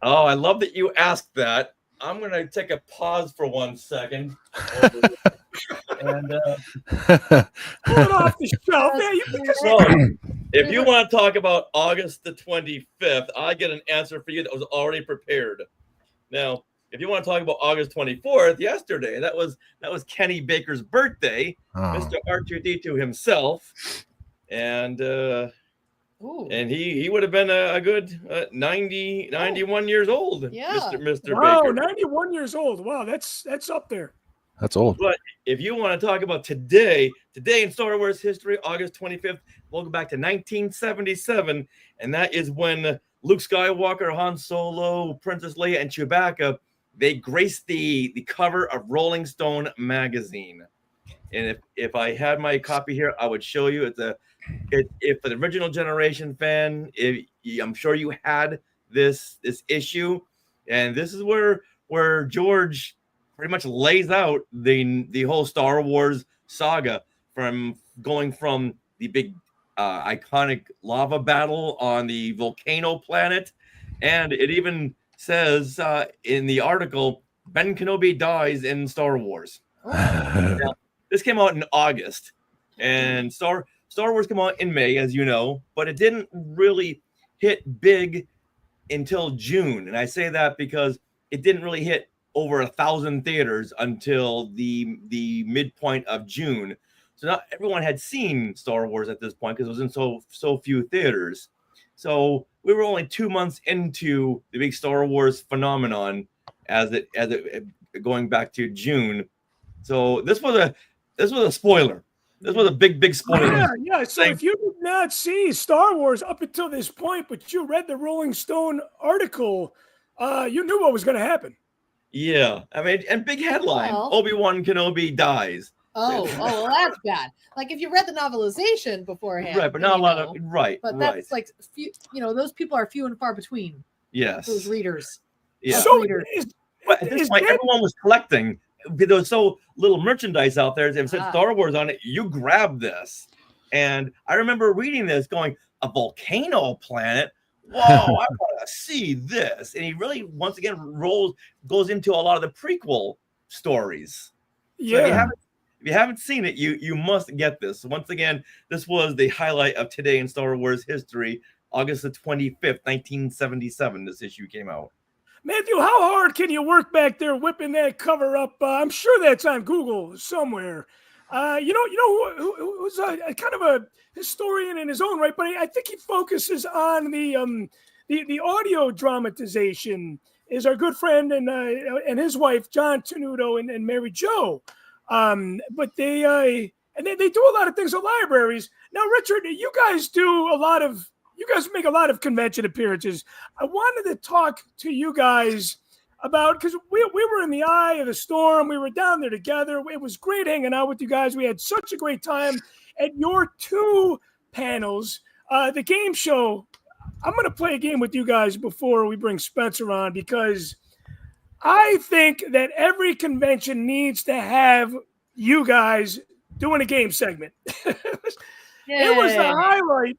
Oh, I love that you asked that. I'm going to take a pause for 1 second. And Pull it off the shelf. Yeah, you because so, if you want to talk about August the 25th, I get an answer for you that was already prepared. Now, if you want to talk about August 24th, yesterday, that was Kenny Baker's birthday, Mr. R2D2 himself, and he would have been a good 91 years old, Yeah. Mr. Wow, Baker. 91 years old. Wow, that's up there. That's old. But if you want to talk about today in Star Wars history, August 25th, we'll go back to 1977, and that is when Luke Skywalker, Han Solo, Princess Leia, and Chewbacca, they graced the cover of Rolling Stone magazine. And if I had my copy here, I would show you. If an original generation fan, I'm sure you had this issue, and this is where George pretty much lays out the whole Star Wars saga, from going from the big iconic lava battle on the volcano planet, and it even says in the article, Ben Kenobi dies in Star Wars. Now, this came out in August, and Star Wars came out in May, as you know, but it didn't really hit big until June. And I say that because it didn't really hit over 1,000 theaters until the midpoint of June. So not everyone had seen Star Wars at this point because it was in so few theaters. So we were only 2 months into the big Star Wars phenomenon as it going back to June. So this was a spoiler. This was a big spoiler. Yeah. So if you did not see Star Wars up until this point, but you read the Rolling Stone article, you knew what was going to happen. Yeah, I mean, and big headline: Obi-Wan Kenobi dies. Well, that's bad. Like if you read the novelization beforehand, right? But not a lot of right. But that's like few. Those people are few and far between. Yes, those readers. Yeah. So but at this point, everyone was collecting. There was so little merchandise out there. If it said Star Wars on it, you grab this. And I remember reading this, going, a volcano planet. Whoa, I want to see this. And he really, once again, goes into a lot of the prequel stories. Yeah. So if you haven't seen it, you must get this. Once again, this was the highlight of today in Star Wars history. August the 25th, 1977, this issue came out. Matthew, how hard can you work back there whipping that cover up? I'm sure that's on Google somewhere. Who's kind of a historian in his own right, but I think he focuses on the audio dramatization. Is our good friend and his wife John Tenuto and Mary Jo, but they do a lot of things at libraries. Now, Richard, you guys make a lot of convention appearances. I wanted to talk to you guys about, because we were in the eye of the storm. We were down there together. It was great hanging out with you guys. We had such a great time at your two panels. The game show, I'm going to play a game with you guys before we bring Spencer on, because I think that every convention needs to have you guys doing a game segment. It was the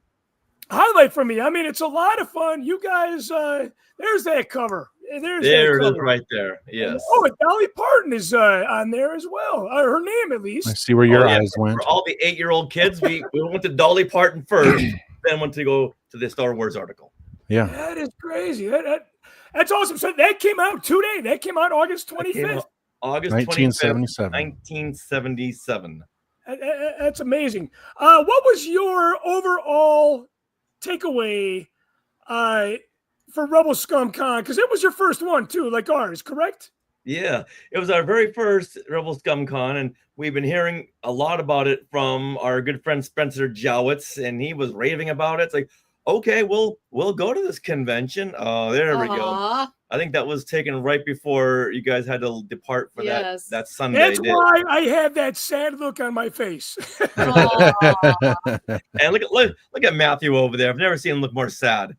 highlight for me. I mean, it's a lot of fun. You guys, there's that cover. There it is right there. Yes. And Dolly Parton is on there as well. Her name, at least. I see where your eyes went. For all the 8-year-old kids, we went to Dolly Parton first, then went to go to the Star Wars article. Yeah. That is crazy. That's awesome. So that came out today. That came out August 25th. August 1977. 1977. That's amazing. What was your overall takeaway for Rebel Scum Con? Because it was your first one too, like ours, correct? Yeah, it was our very first Rebel Scum Con, and we've been hearing a lot about it from our good friend Spencer Jowitz, and he was raving about it. It's like, okay, we'll go to this convention. Oh, there we go. I think that was taken right before you guys had to depart for that Sunday. That's why I had that sad look on my face. And look at Matthew over there. I've never seen him look more sad.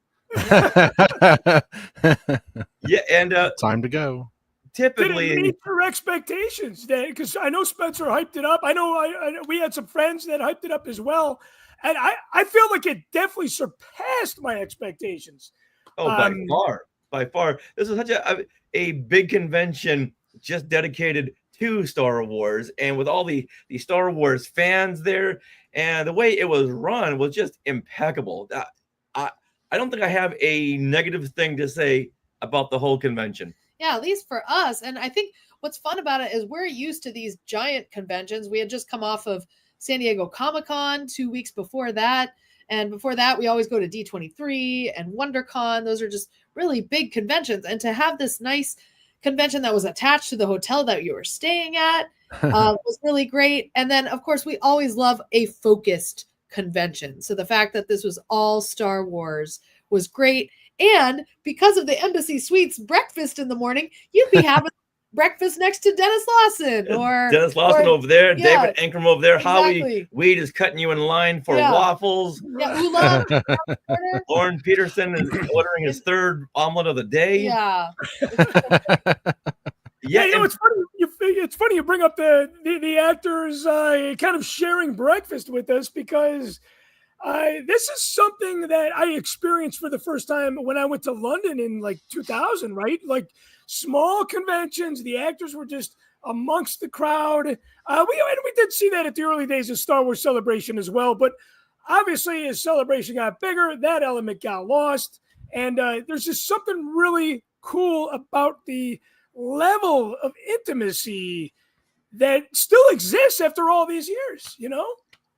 Yeah, and time to go. Typically, did it meet your expectations? Because I know Spencer hyped it up. I know we had some friends that hyped it up as well, and I feel like it definitely surpassed my expectations. Oh, by far. by far. This was such a big convention just dedicated to Star Wars, and with all the Star Wars fans there, and the way it was run was just impeccable. I I don't think I have a negative thing to say about the whole convention. Yeah, at least for us. And I think what's fun about it is we're used to these giant conventions. We had just come off of San Diego Comic-Con 2 weeks before that. And before that, we always go to D23 and WonderCon. Those are just really big conventions. And to have this nice convention that was attached to the hotel that you were staying at was really great. And then, of course, we always love a focused convention. So the fact that this was all Star Wars was great. And because of the Embassy Suites breakfast in the morning, you'd be having breakfast next to Dennis Lawson Dennis Lawson over there, yeah, David Ankrum over there, exactly. Howie Weed is cutting you in line for waffles. Yeah, Oolong. Lauren Peterson is ordering his third omelet of the day. Yeah. Yeah, you know, it's funny. It's funny you bring up the actors kind of sharing breakfast with us, because this is something that I experienced for the first time when I went to London in like 2000, right? Like small conventions, the actors were just amongst the crowd. We did see that at the early days of Star Wars Celebration as well, but obviously as Celebration got bigger, that element got lost. And there's just something really cool about the level of intimacy that still exists after all these years, you know?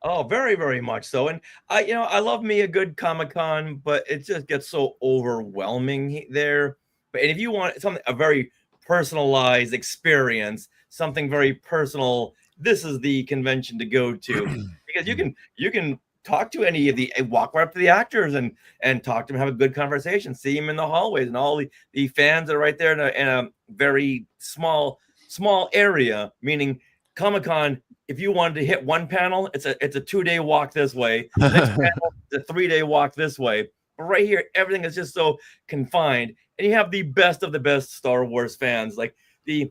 Oh, very, very much so. And I love me a good Comic-Con, but it just gets so overwhelming there. But if you want a very personalized experience, something very personal, this is the convention to go to, because you can talk to any of walk right up to the actors and talk to them, have a good conversation, see them in the hallways, and all the fans are right there in a very small area, meaning Comic-Con. If you wanted to hit one panel, it's a 2-day walk this way. Next panel, it's a 3-day walk this way. But right here, everything is just so confined, and you have the best of the best Star Wars fans. Like the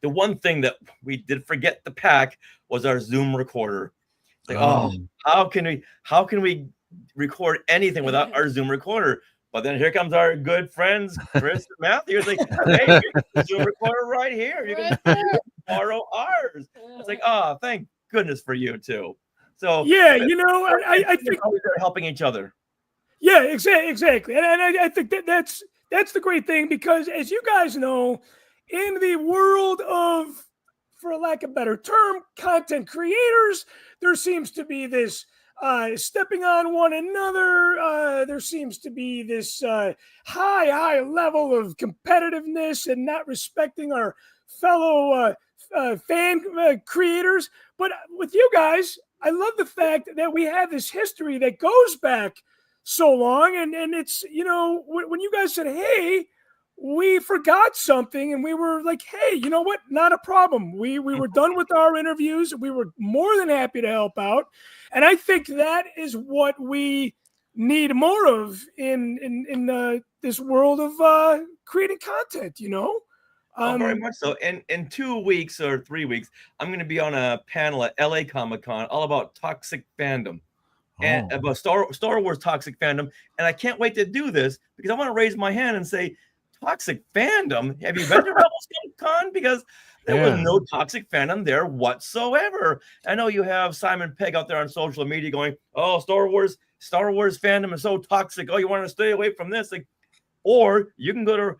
one thing that we did forget to pack was our Zoom recorder. Like, how can we record anything without our Zoom recorder? But then here comes our good friends, Chris and Matthew. It's like, hey, the Zoom recorder right here. You can borrow ours. It's like, thank goodness for you too. So yeah, you know, I think they're helping each other. Yeah, exactly. And I think that's the great thing, because as you guys know, in the world of, for lack of a better term, content creators, there seems to be this stepping on one another. There seems to be this high level of competitiveness and not respecting our fellow fan creators. But with you guys, I love the fact that we have this history that goes back so long. And it's, you know, when you guys said, hey, we forgot something, and we were like, hey, you know what? Not a problem. We were done with our interviews. We were more than happy to help out. And I think that is what we need more of in this world of creating content, you know? Very much so. And in 2 weeks or 3 weeks, I'm going to be on a panel at LA Comic-Con all about toxic fandom. And about Star Wars toxic fandom. And I can't wait to do this, because I want to raise my hand and say, toxic fandom? Have you been to Rebel Scum Con? Because there was no toxic fandom there whatsoever. I know you have Simon Pegg out there on social media going, oh, Star Wars fandom is so toxic. Oh, you want to stay away from this? Like, or you can go to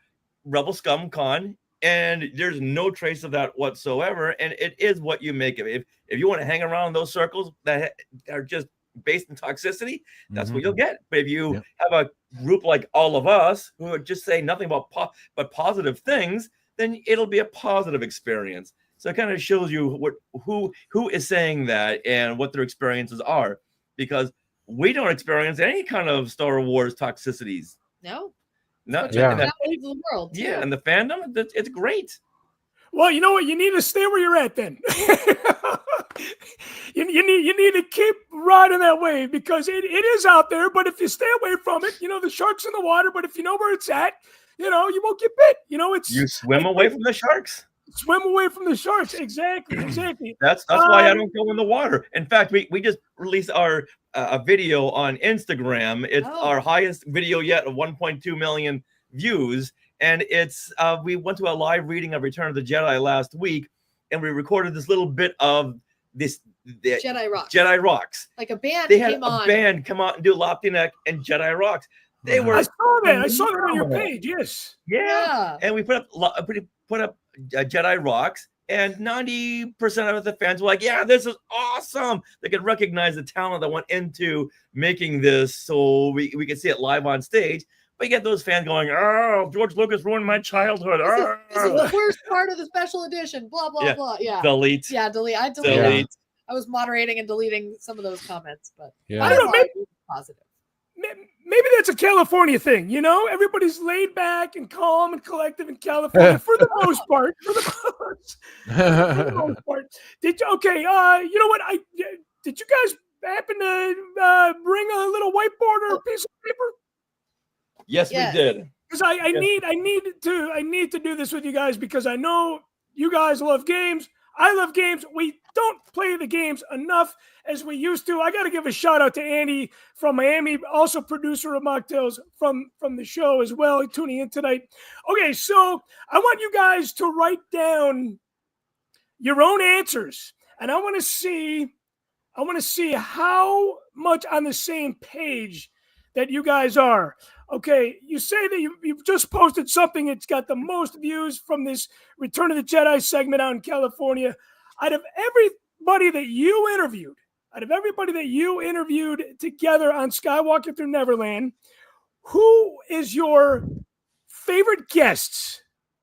Rebel Scum Con, and there's no trace of that whatsoever. And it is what you make of it. If you want to hang around those circles that are just based in toxicity, that's what you'll get. But if you have a group like all of us who would just say nothing but positive things, then it'll be a positive experience. So it kind of shows you who is saying that and what their experiences are, because we don't experience any kind of Star Wars toxicities. No. Not the world. Yeah, and the fandom, it's great. Well, you know what? You need to stay where you're at then. you need to keep riding that wave, because it is out there. But if you stay away from it, you know, the shark's in the water. But if you know where it's at, you know, you won't get bit. You know, you swim away from the sharks. Swim away from the sharks. Exactly. That's why I don't go in the water. In fact, we just released our a video on Instagram. It's our highest video yet of 1.2 million views. And it's we went to a live reading of Return of the Jedi last week, and we recorded this little bit of the Jedi Rocks. Like a band. They had a band come out and do Loptinek and Jedi Rocks. They were. I saw that. I saw that on your page. Yes. Yeah. And we put up Jedi Rocks, and 90% of the fans were like, "Yeah, this is awesome." They could recognize the talent that went into making this, so we could see it live on stage. But you get those fans going, "Oh, George Lucas ruined my childhood." This is the worst part of the special edition. Blah blah blah. Yeah. Delete. Yeah, delete. I deleted. I was moderating and deleting some of those comments, but I don't know. Maybe positive. Maybe that's a California thing. You know, everybody's laid back and calm and collective in California for the most part. For the most part. You know what? Did you guys happen to bring a little whiteboard or a piece of paper? Yes, we did. Because I need to do this with you guys, because I know you guys love games. I love games. We don't play the games enough as we used to. I got to give a shout out to Andy from Miami, also producer of Machtails from the show as well, tuning in tonight. Okay, so I want you guys to write down your own answers, and I want to see how much on the same page that you guys are. Okay, you say that you've just posted something that's got the most views from this Return of the Jedi segment out in California. Out of everybody that you interviewed together on Skywalker Through Neverland, who is your favorite guests?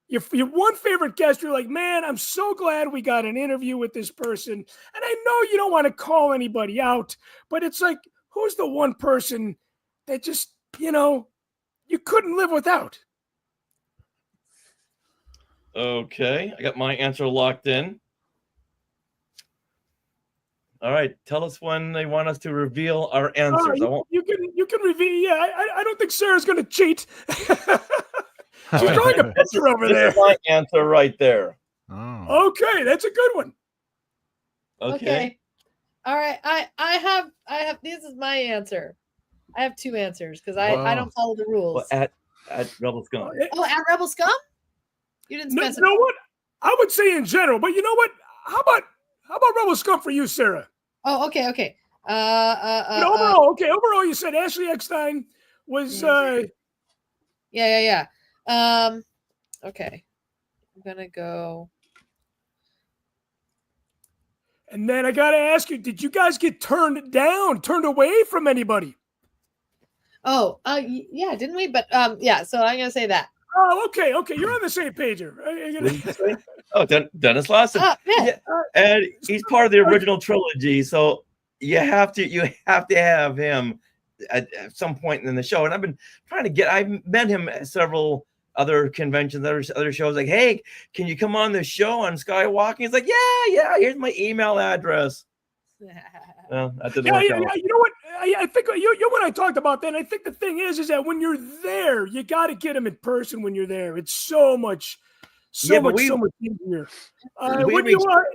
Your one favorite guest, you're like, man, I'm so glad we got an interview with this person. And I know you don't want to call anybody out, but it's like, who's the one person that just, you couldn't live without? Okay, I got my answer locked in. All right, tell us when they want us to reveal our answers. You can reveal. Yeah, I don't think Sarah's going to cheat. She's drawing a picture over there. This is my answer right there. Oh. Okay, that's a good one. Okay. All right, I have. This is my answer. I have two answers because I don't follow the rules. Well, at Rebel Scum. Oh, at Rebel Scum? You didn't specify. You know what? I would say in general, but you know what? How about Rebel Scum for you, Sarah? Oh, okay. Overall, you said Ashley Eckstein was. Yeah. Okay, I'm gonna go. And then I gotta ask you: did you guys get turned away from anybody? Oh, yeah, didn't we? But yeah. So I'm gonna say that. Oh, okay. You're on the same page here. Oh, Dennis Lawson. And he's part of the original trilogy, so you have to have him at some point in the show. And I've been trying to I met him at several other conventions, other shows. Like, hey, can you come on the show on Skywalking? He's like, yeah. Here's my email address. Well, that didn't work out. You know what? I think you when I talked about that. I think the thing is that when you're there, you got to get them in person. When you're there, it's so much easier. When you are,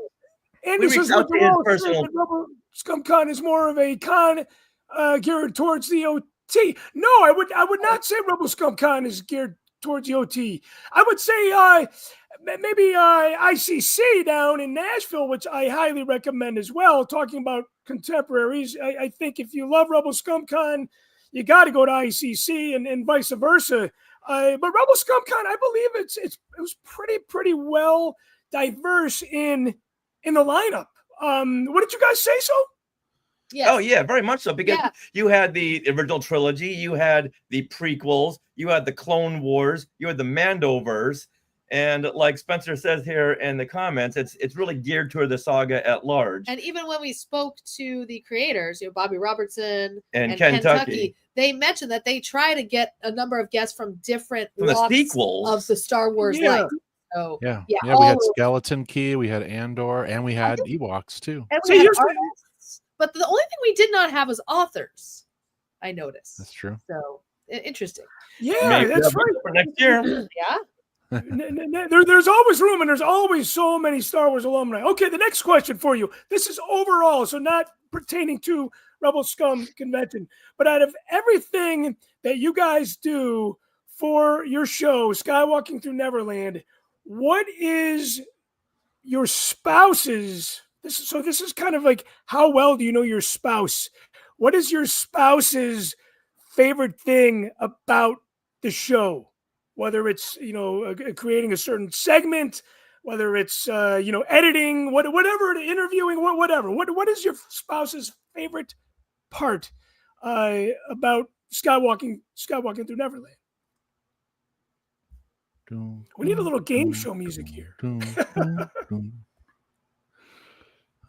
Andy says, Rebel Scum Con is more of a con geared towards the OT. No, I would not say Rebel Scum Con is geared towards the OT. I would say maybe ICC down in Nashville, which I highly recommend as well. Talking about contemporaries, I think if you love Rebel Scum Con, you got to go to ICC and vice versa. But Rebel Scum Con, I believe it was pretty well diverse in the lineup. What did you guys say? So? Yes. Oh yeah, very much so. Because you had the original trilogy, you had the prequels, you had the Clone Wars, you had the Mandoverse, and like Spencer says here in the comments, it's really geared toward the saga at large. And even when we spoke to the creators, Bobby Robertson and Kentucky, they mentioned that they try to get a number of guests from different the sequels of the Star Wars life. So, yeah, we had Skeleton Key, we had Andor, and we had Ewoks too. And we had artists, but the only thing we did not have was authors. I noticed. That's true. So interesting. Yeah, maybe that's right. For next year. Yeah. There's always room, and there's always so many Star Wars alumni. Okay, the next question for you. This is overall, so not pertaining to Rebel Scum Convention, but out of everything that you guys do for your show, Skywalking Through Neverland, what is your spouse's? This is kind of like, how well do you know your spouse? What is your spouse's favorite thing about the show? Whether it's creating a certain segment, whether it's editing, whatever, interviewing, whatever. What is your spouse's favorite part about Skywalking Through Neverland? We need a little game show music here.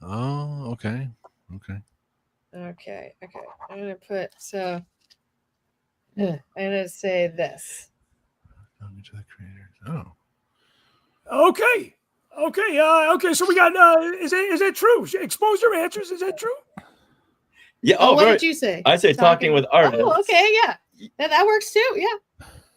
Oh, okay. Okay. I'm gonna put I'm gonna say this. To the creators. Oh. Okay. So we got. Is that true? Expose your answers. Is that true? Yeah. What did you say? I say talking with artists. Oh, okay, yeah. That works too. Yeah.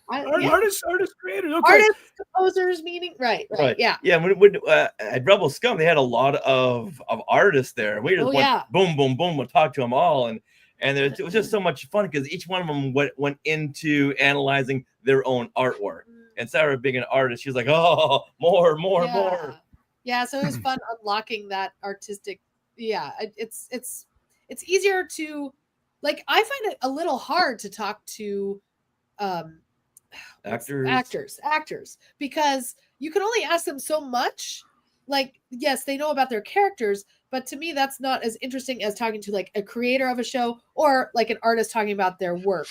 Artists, creators. Okay. Artists, composers, meaning right. Yeah. Yeah. When at Rebel Scum, they had a lot of artists there. We just went boom, boom, boom. We'll talk to them all, and it was just so much fun because each one of them went into analyzing their own artwork. And Sarah, being an artist, she was like, "Oh, more." Yeah. So it was fun unlocking that artistic. Yeah, it's easier to, like, I find it a little hard to talk to actors because you can only ask them so much. Like, yes, they know about their characters, but to me that's not as interesting as talking to like a creator of a show or like an artist talking about their work.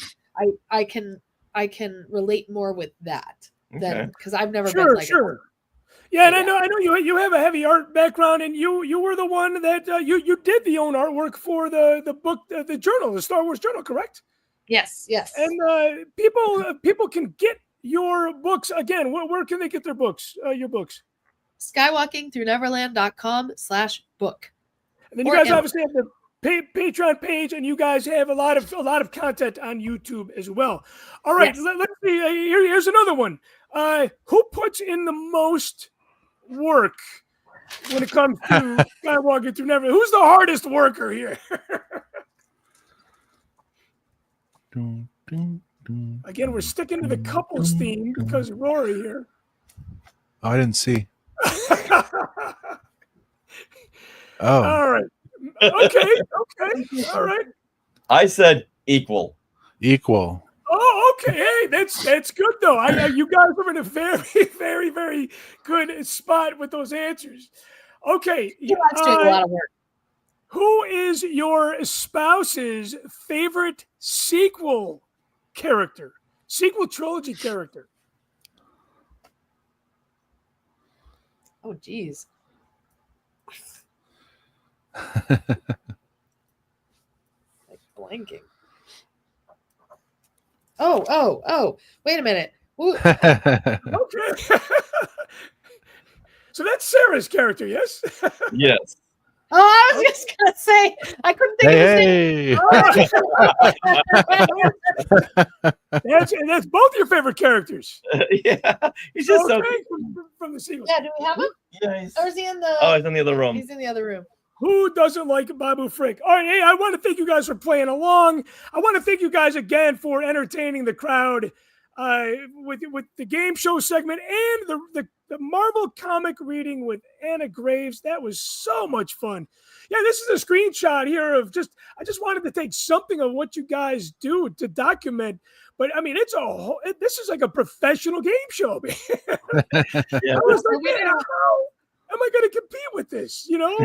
I can relate more with that than, because I've never been like sure. Yeah, and I know you have a heavy art background, and you were the one that you did the own artwork for the book, the journal, the Star Wars journal, correct? Yes. And people can get your books again. Where can they get their books? Your books? skywalkingthroughneverland.com/book. And then you guys obviously have the Patreon page, and you guys have a lot of content on YouTube as well. All right, yes. Let's see. Here's another one. Who puts in the most work when it comes to Skywalking Through Neverland? Who's the hardest worker here? Again, we're sticking to the couples theme because Rory here. Oh, I didn't see. Oh. All right. Okay. All right. I said equal. Oh, okay. Hey, that's good though. You guys are in a very, very, very good spot with those answers. Okay. You guys doing a lot of work. Who is your spouse's favorite sequel trilogy character? Oh, geez. Like blanking. Oh, wait a minute. Okay. So that's Sarah's character, yes? Yes. Oh, I was just going to say, I couldn't think of his name. That's both your favorite characters. Yeah. He's just so from the sequel. Yeah, do we have him? Yeah, or is he in the... Oh, he's in the other room. He's in the other room. Who doesn't like Babu Frick? All right, hey, I want to thank you guys for playing along. I want to thank you guys again for entertaining the crowd with the game show segment and the Marvel comic reading with Anna Graves. That was so much fun. Yeah, this is a screenshot here of I just wanted to take something of what you guys do to document. But I mean, this is like a professional game show. Yeah. I was like, how am I going to compete with this? You know,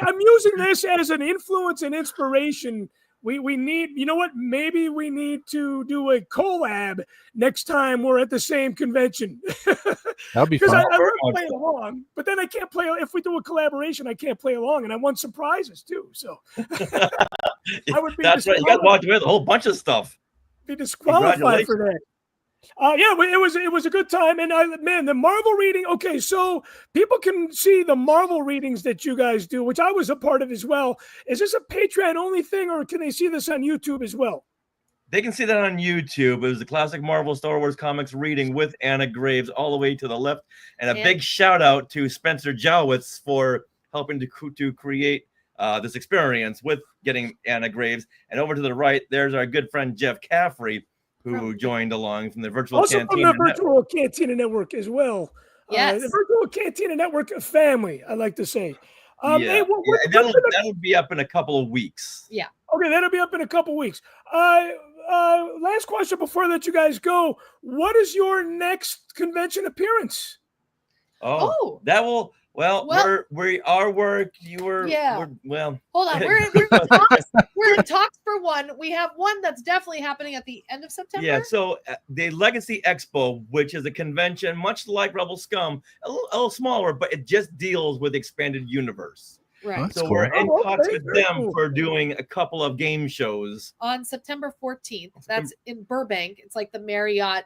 I'm using this as an influence and inspiration. We need, you know what? Maybe we need to do a collab next time we're at the same convention. That'd be fun. Because I love playing along, but then I can't play. If we do a collaboration, I can't play along, and I want surprises too. So I would be. That's right. You got walked away with a whole bunch of stuff. Be disqualified for that. Yeah, it was a good time, and the Marvel reading. Okay, so people can see the Marvel readings that you guys do, which I was a part of as well. Is this a Patreon only thing, or can they see this on YouTube as well? They can see that on YouTube. It was the classic Marvel Star Wars comics reading with Anna Graves all the way to the left, and a big shout out to Spencer Jowitz for helping to create this experience with getting Anna Graves. And over to the right, there's our good friend Jeff Caffrey, who joined along from the Virtual Also Cantina from the Virtual Cantina Network as well. Yes. The Virtual Cantina Network family, I like to say. Hey, that'll be up in a couple of weeks. Yeah. Okay, that'll be up in a couple weeks. Last question before I let you guys go. What is your next convention appearance? Oh. That will. Well, our work. Yeah. Well, hold on. We're in talks. We're in talks for one. We have one that's definitely happening at the end of September. Yeah. So the Legacy Expo, which is a convention much like Rebel Scum, a little smaller, but it just deals with expanded universe. Right. So we're in talks with them for doing a couple of game shows on September 14th. That's in Burbank. It's like the Marriott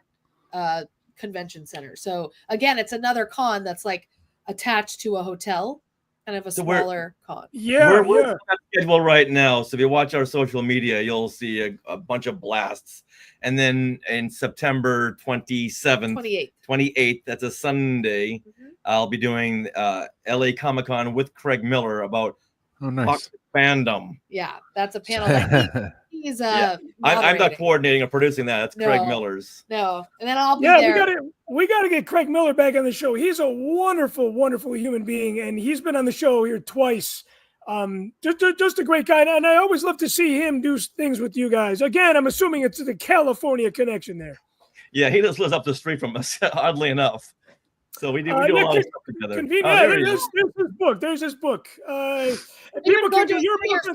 Convention Center. So again, it's another con that's like attached to a hotel, kind of a smaller con. We're on that schedule right now. So if you watch our social media, you'll see a bunch of blasts. And then in September 27th, 28th, that's a Sunday, I'll be doing LA Comic-Con with Craig Miller about toxic fandom. Yeah, that's a panel that he's I'm not coordinating or producing that. That's Craig Miller's. No, and then I'll be there. We got to get Craig Miller back on the show. He's a wonderful, wonderful human being, and he's been on the show here twice. Just a great guy, and I always love to see him do things with you guys. Again, I'm assuming it's the California connection there. Yeah, he just lives up the street from us, oddly enough. So we do a lot of stuff together. There's his book. People can get your books.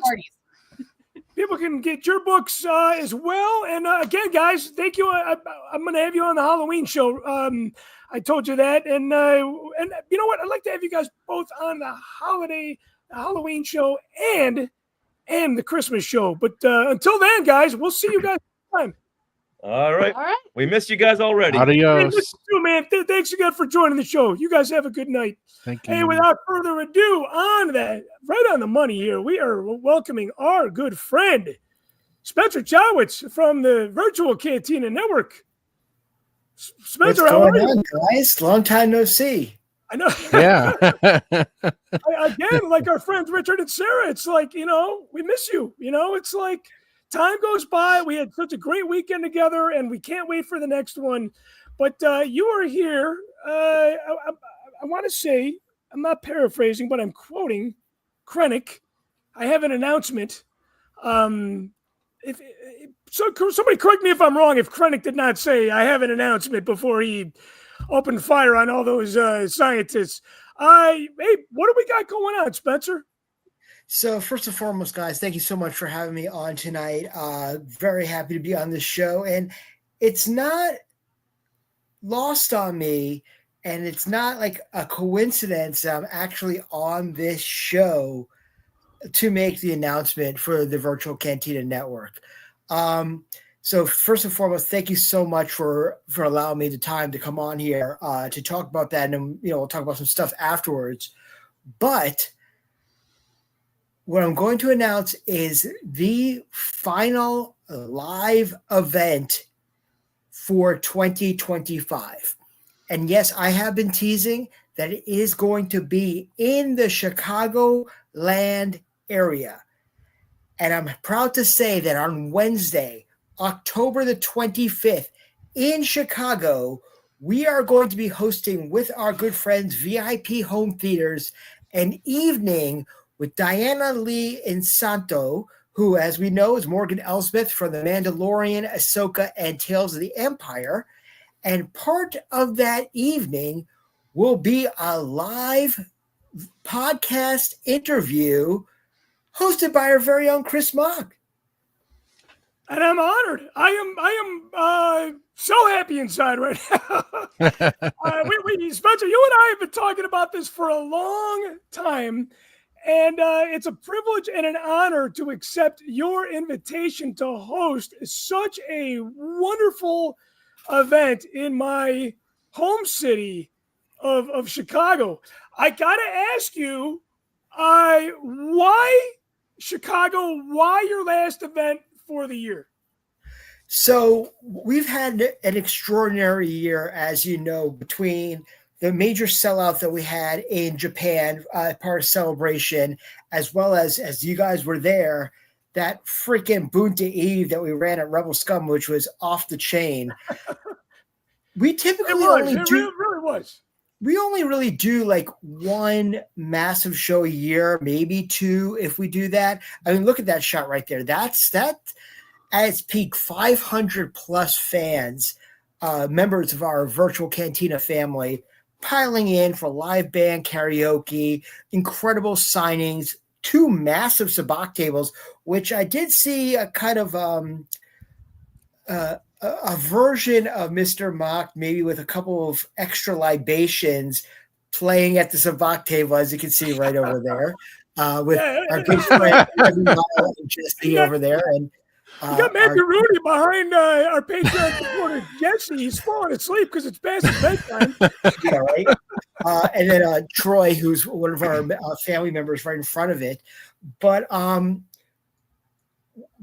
People can get your books as well. And again, guys, thank you. I'm going to have you on the Halloween show. I told you that. And you know what? I'd like to have you guys both on the Halloween show and the Christmas show. But until then, guys, we'll see you guys next time. All right. We missed you guys already. Adios. Hey, you, man. Thanks again for joining the show. You guys have a good night. Thank you. Hey, without further ado, right on the money here, we are welcoming our good friend, Spencer Chowitz from the Virtual Cantina Network. Spencer, what's going on, guys? Long time no see. I know. Yeah. Again, like our friends Richard and Sarah, it's like, we miss you. It's like, time goes by. We had such a great weekend together, and we can't wait for the next one. But you are here. I want to say, I'm not paraphrasing, but I'm quoting Krennic. I have an announcement. If somebody correct me if I'm wrong, if Krennic did not say, I have an announcement before he opened fire on all those scientists. Hey, what do we got going on, Spencer? So first and foremost, guys, thank you so much for having me on tonight. Very happy to be on this show. And it's not lost on me, and it's not like a coincidence that I'm actually on this show to make the announcement for the Virtual Cantina Network. So first and foremost, thank you so much for allowing me the time to come on here to talk about that. And, we'll talk about some stuff afterwards. But what I'm going to announce is the final live event for 2025. And yes, I have been teasing that it is going to be in the Chicagoland area. And I'm proud to say that on Wednesday, October the 25th, in Chicago, we are going to be hosting with our good friends VIP Home Theaters an evening with Diana Lee Insanto, who, as we know, is Morgan Elsbeth from The Mandalorian, Ahsoka, and Tales of the Empire. And part of that evening will be a live podcast interview hosted by our very own Chris Mock. And I'm honored. I am so happy inside right now. Spencer, you and I have been talking about this for a long time. And it's a privilege and an honor to accept your invitation to host such a wonderful event in my home city of Chicago. I got to ask you, why Chicago? Why your last event for the year? So we've had an extraordinary year, as you know, between the major sellout that we had in Japan, part of Celebration, as well as you guys were there, that freaking Bunta Eve that we ran at Rebel Scum, which was off the chain. We typically really was. We only really do like one massive show a year, maybe two if we do that. I mean, look at that shot right there. That's at its peak, 500 plus fans, members of our virtual Cantina family, piling in for live band karaoke, incredible signings, 2 massive sabacc tables, which I did see a kind of a version of Mr. Mock, maybe with a couple of extra libations, playing at the sabacc table, as you can see right over there, with our good friend Jesse over there, and you got Macaroni behind our Patreon supporter Jesse. He's falling asleep because it's past his bedtime. Yeah, right. And then Troy, who's one of our family members, right in front of it. But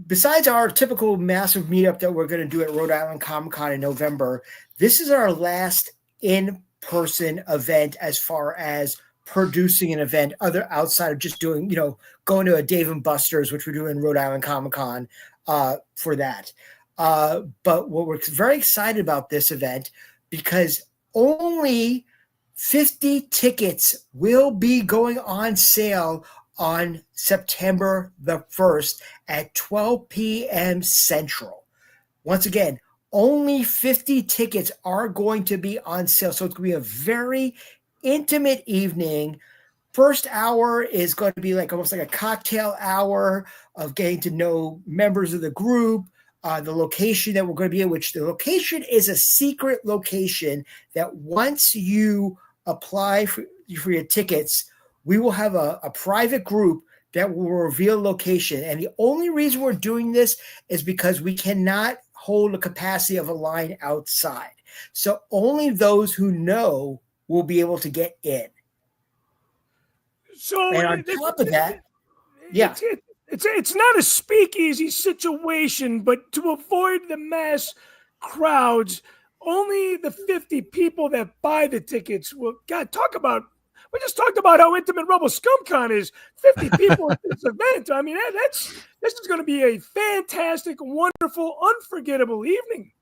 besides our typical massive meetup that we're going to do at Rhode Island Comic Con in November, this is our last in-person event as far as producing an event outside of just doing, going to a Dave and Buster's, which we're doing in Rhode Island Comic Con for that. But what we're very excited about this event, because only 50 tickets will be going on sale on September the 1st at 12 p.m. Central. Once again, only 50 tickets are going to be on sale. So it's going to be a very intimate evening. First hour is going to be almost like a cocktail hour of getting to know members of the group. The location that we're going to be in, which the location is a secret location that once you apply for your tickets, we will have a private group that will reveal location. And the only reason we're doing this is because we cannot hold the capacity of a line outside. So only those who know will be able to get in. So, and on top of that, yeah. It's not a speakeasy situation, but to avoid the mass crowds, only the 50 people that buy the tickets will. God, we just talked about how intimate Rebel ScumCon is. 50 people at this event. I mean, this is going to be a fantastic, wonderful, unforgettable evening.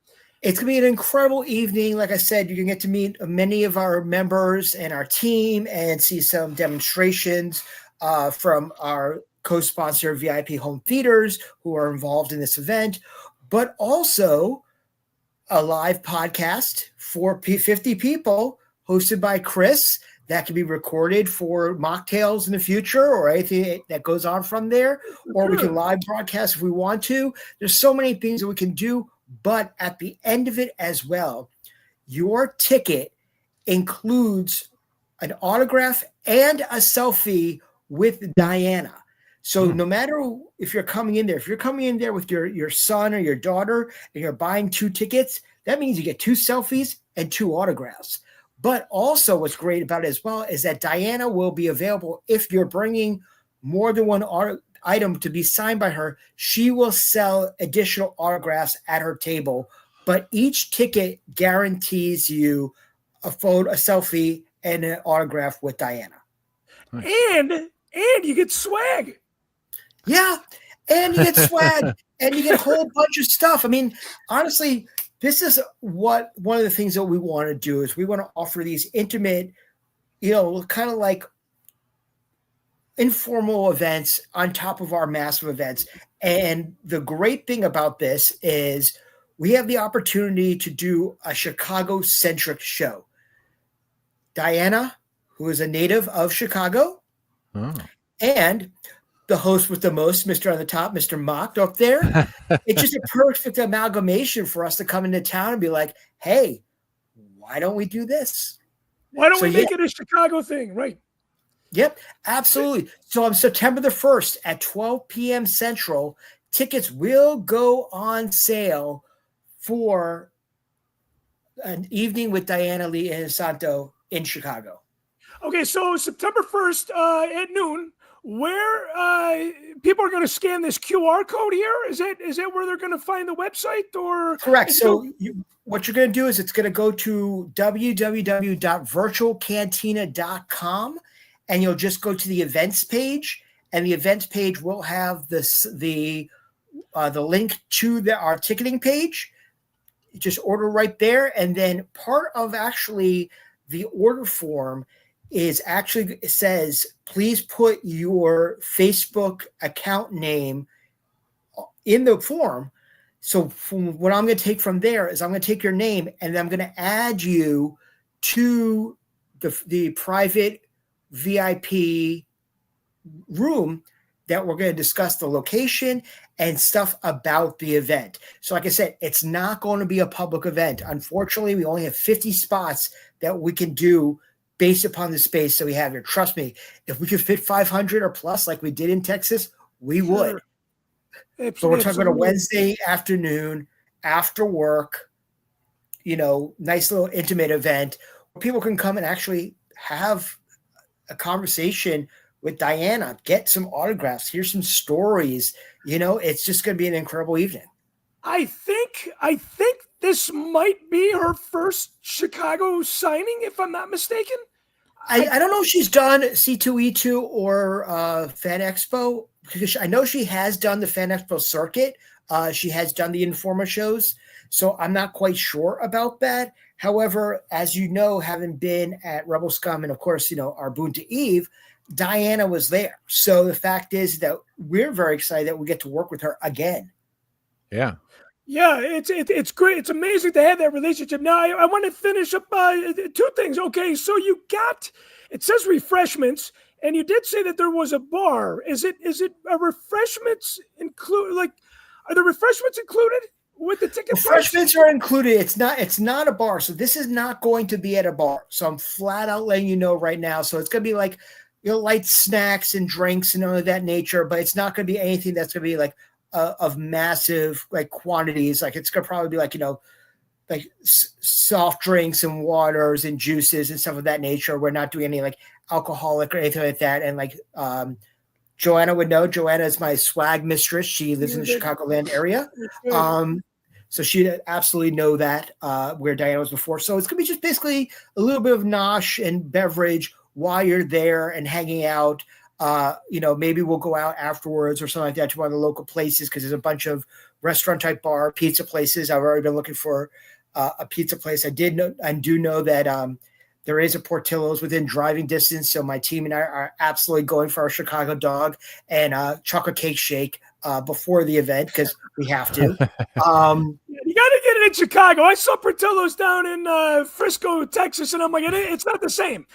It's going to be an incredible evening. Like I said, you can get to meet many of our members and our team and see some demonstrations from our co-sponsor VIP Home Theaters who are involved in this event, but also a live podcast for 50 people hosted by Chris that can be recorded for Machtails in the future or anything that goes on from there, or we can live broadcast if we want to. There's so many things that we can do, but at the end of it as well, your ticket includes an autograph and a selfie with Diana. So no matter if you're coming in there with your son or your daughter and you're buying 2 tickets, that means you get 2 selfies and 2 autographs. But also what's great about it as well is that Diana will be available if you're bringing more than one item to be signed by her. She will sell additional autographs at her table, but each ticket guarantees you a photo, a selfie, and an autograph with Diana. And you get swag. Yeah, and you get swag, and you get a whole bunch of stuff. I mean, honestly, this is one of the things that we want to do is we want to offer these intimate, kind of like informal events on top of our massive events. And the great thing about this is we have the opportunity to do a Chicago-centric show. Diana, who is a native of Chicago, and the host with the most, Mr. on the top, Mr. Mock up there. It's just a perfect amalgamation for us to come into town and be like, hey, why don't we do this? Why don't we make it a Chicago thing? Right. Yep, absolutely. So on September the 1st at 12 p.m. Central, tickets will go on sale for an evening with Diana Lee and Santo in Chicago. Okay, so September 1st at noon, where people are going to scan this QR code here? Is that where they're going to find the website? Or correct. So what you're going to do is it's going to go to www.virtualcantina.com, and you'll just go to the events page, and the events page will have the link to our ticketing page. Just order right there, and then part of actually the order form is actually, it says, please put your Facebook account name in the form. So what I'm going to take from there is I'm going to take your name and I'm going to add you to the private VIP room that we're going to discuss the location and stuff about the event. So like I said, it's not going to be a public event. Unfortunately, we only have 50 spots that we can do based upon the space that we have here. Trust me, if we could fit 500 or plus like we did in Texas, we would. So we're talking about a Wednesday afternoon after work, nice little intimate event where people can come and actually have a conversation with Diana, get some autographs, hear some stories. It's just going to be an incredible evening. I think this might be her first Chicago signing, if I'm not mistaken. I don't know if she's done C2E2 or Fan Expo, because I know she has done the Fan Expo circuit. She has done the Informer shows, so I'm not quite sure about that. However, as you know, having been at Rebel Scum and, of course, our Bunta Eve, Diana was there. So the fact is that we're very excited that we get to work with her again. Yeah. Yeah, it's great. It's amazing to have that relationship. Now, I want to finish up two things. Okay, so it says refreshments, and you did say that there was a bar. Is it a refreshments include? Like, are the refreshments included with the ticket? Refreshments are included. It's not a bar. So this is not going to be at a bar. So I'm flat out letting you know right now. So it's going to be like, light snacks and drinks and all of that nature, but it's not going to be anything that's going to be like of massive like quantities. Like it's going to probably be like, like soft drinks and waters and juices and stuff of that nature. We're not doing any like alcoholic or anything like that. And like Joanna would know, Joanna is my swag mistress. She lives in the Chicagoland area. So she'd absolutely know that where Diana was before. So it's going to be just basically a little bit of nosh and beverage while you're there and hanging out. Maybe we'll go out afterwards or something like that to one of the local places, because there's a bunch of restaurant type bar, pizza places. I've already been looking for a pizza place. I do know that there is a Portillo's within driving distance. So my team and I are absolutely going for our Chicago dog and chocolate cake shake before the event, because we have to. You got to get it in Chicago. I saw Portillo's down in Frisco, Texas, and I'm like, it's not the same.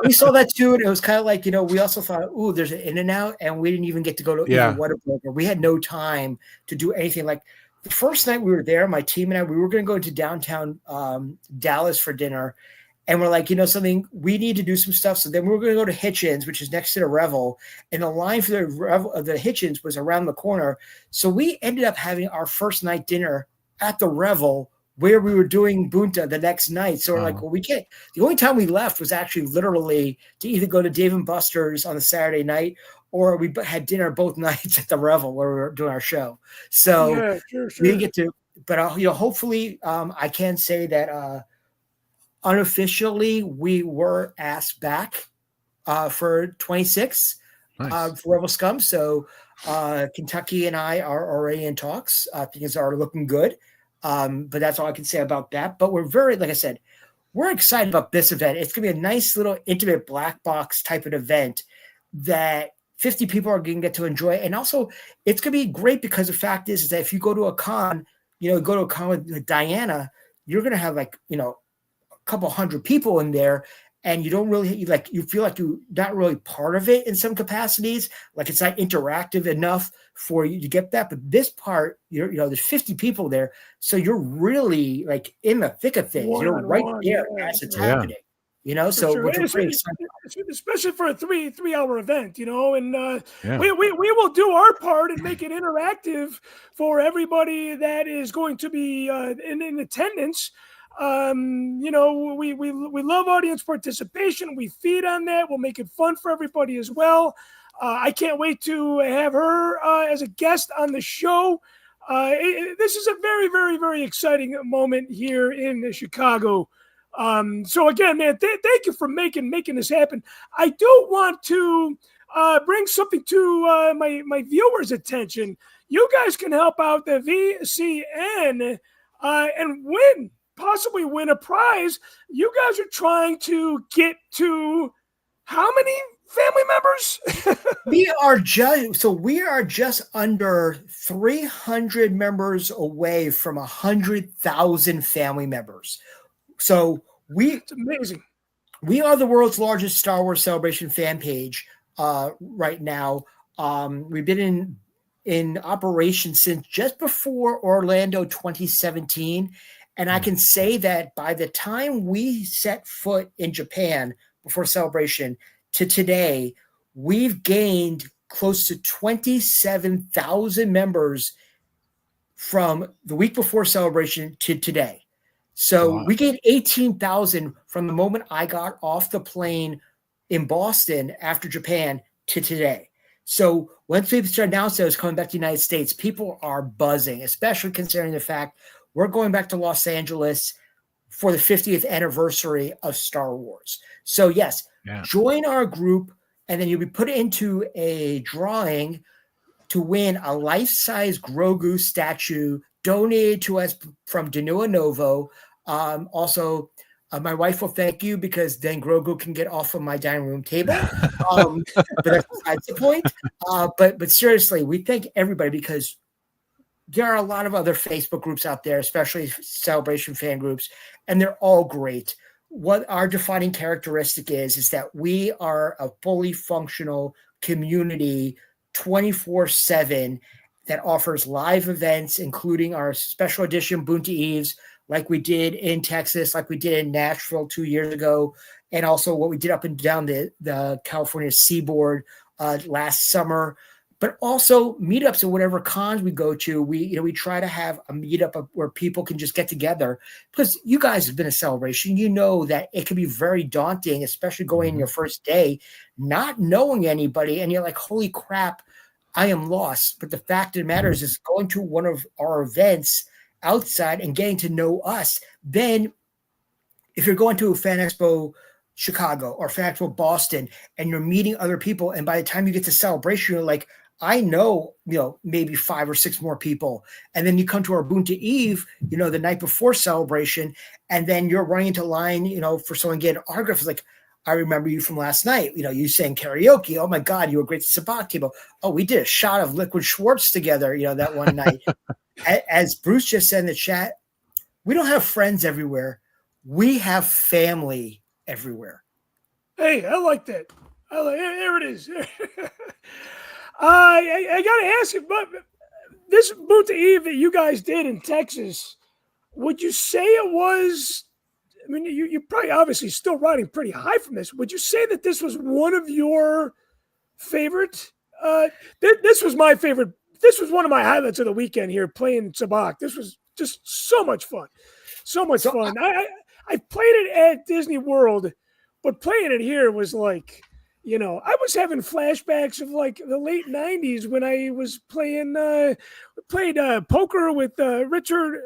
we saw that too, and it was kind of like, we also thought, ooh, there's an In-N-Out, and we didn't even get to go to even Whataburger. We had no time to do anything. Like the first night we were there, my team and I, we were going to go into downtown Dallas for dinner. And we're like, something, we need to do some stuff. So then we were going to go to Hitchens, which is next to the Revel. And the line for the Hitchens was around the corner. So we ended up having our first night dinner at the Revel, where we were doing Bunta the next night. So we're like, well, we can't. The only time we left was actually literally to either go to Dave & Buster's on the Saturday night, or we had dinner both nights at the Revel where we were doing our show. So we didn't get to, but hopefully I can say that unofficially, we were asked back for 26 for Rebel Scum. So Kentucky and I are already in talks. Things are looking good. But that's all I can say about that. But we're like I said, we're excited about this event. It's going to be a nice little intimate black box type of event that 50 people are going to get to enjoy. And also, it's going to be great because the fact is that if you go to a con, with Diana, you're going to have couple hundred people in there, and you don't really you feel like you're not really part of it in some capacities. Like it's not interactive enough for you to get that. But this part, there's 50 people there, so you're really like in the thick of things. Right there as it's happening. So sure. which is pretty exciting. Especially for a three-hour event, and we will do our part and make it interactive for everybody that is going to be in attendance. We love audience participation. We feed on that. We'll make it fun for everybody as well. I can't wait to have her as a guest on the show. This is a very, very, very exciting moment here in Chicago. So again, man, thank you for making this happen. I do want to bring something to my viewers' attention. You guys can help out the VCN and possibly win a prize. You guys are trying to get to how many family members? we are just under 300 members away from 100,000 family members. So it's amazing. We are the world's largest Star Wars Celebration fan page right now. We've been in operation since just before Orlando 2017. And I can say that by the time we set foot in Japan before Celebration to today, we've gained close to 27,000 members from the week before Celebration to today. So we gained 18,000 from the moment I got off the plane in Boston after Japan to today. So once we started announcing I was coming back to the United States, people are buzzing, especially considering the fact we're going back to Los Angeles for the 50th anniversary of Star Wars. So yes, join our group, and then you'll be put into a drawing to win a life-size Grogu statue donated to us from Danua Novo. Also, my wife will thank you because then Grogu can get off of my dining room table. But that's besides the point. But seriously, we thank everybody because there are a lot of other Facebook groups out there, especially Celebration fan groups, and they're all great. What our defining characteristic is that we are a fully functional community 24/7 that offers live events, including our special edition Boonta Eves, like we did in Texas, like we did in Nashville 2 years ago, and also what we did up and down the California seaboard last summer. But also meetups at whatever cons we go to. We try to have a meetup where people can just get together, because you guys have been a Celebration. You know that it can be very daunting, especially going in your first day, not knowing anybody, and you're like, holy crap, I am lost. But the fact of the matter is going to one of our events outside and getting to know us. Then if you're going to a Fan Expo Chicago or Fan Expo Boston and you're meeting other people, and by the time you get to Celebration, you're like, I know, maybe 5 or 6 more people. And then you come to our Boonta Eve, the night before Celebration, and then you're running into line, for someone getting an autograph. It's like, I remember you from last night. You sang karaoke. Oh my God, you were great at Sabak table. Oh, we did a shot of Liquid Schwartz together, that one night. As Bruce just said in the chat, we don't have friends everywhere. We have family everywhere. Hey, I like that. There it is. I got to ask you, but this Boonta Eve that you guys did in Texas, would you say it was, you're probably obviously still riding pretty high from this. Would you say that this was one of your favorite? This was my favorite. This was one of my highlights of the weekend here playing Sabak. This was just so much fun. So much fun. I played it at Disney World, but playing it here was like, I was having flashbacks of like the late 90s when I was played poker with Richard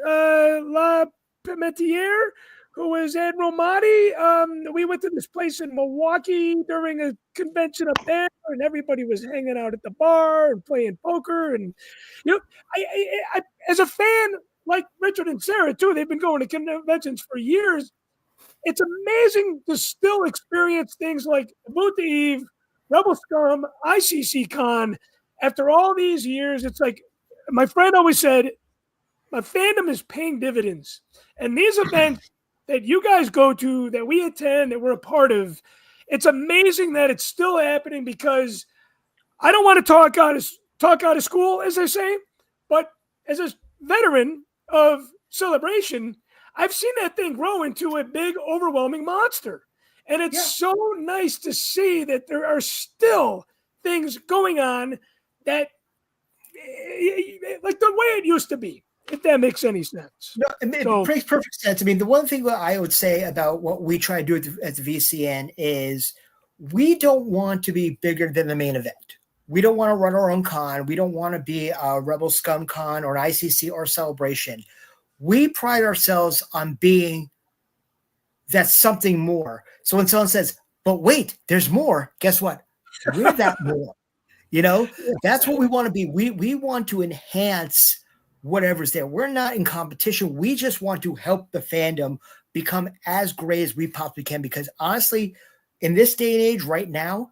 Lapimetiere, who was Admiral Mahdi. We went to this place in Milwaukee during a convention up there, and everybody was hanging out at the bar and playing poker. And, I as a fan, like Richard and Sarah too, they've been going to conventions for years. It's amazing to still experience things like Boonta Eve, Rebel Scum, ICC Con. After all these years, it's like my friend always said, my fandom is paying dividends. And these events that you guys go to, that we attend, that we're a part of, it's amazing that it's still happening, because I don't want to talk out of school, as I say, but as a veteran of Celebration, I've seen that thing grow into a big, overwhelming monster. And it's so nice to see that there are still things going on that, like the way it used to be, if that makes any sense. No, it makes perfect sense. The one thing that I would say about what we try to do at the VCN is we don't want to be bigger than the main event. We don't want to run our own con. We don't want to be a Rebel Scum Con or an ICC or Celebration. We pride ourselves on being that something more. So when someone says, but wait, there's more, guess what? we're that more. You know, that's what we want to be. We want to enhance whatever's there. We're not in competition. We just want to help the fandom become as great as we possibly can. Because honestly, in this day and age right now,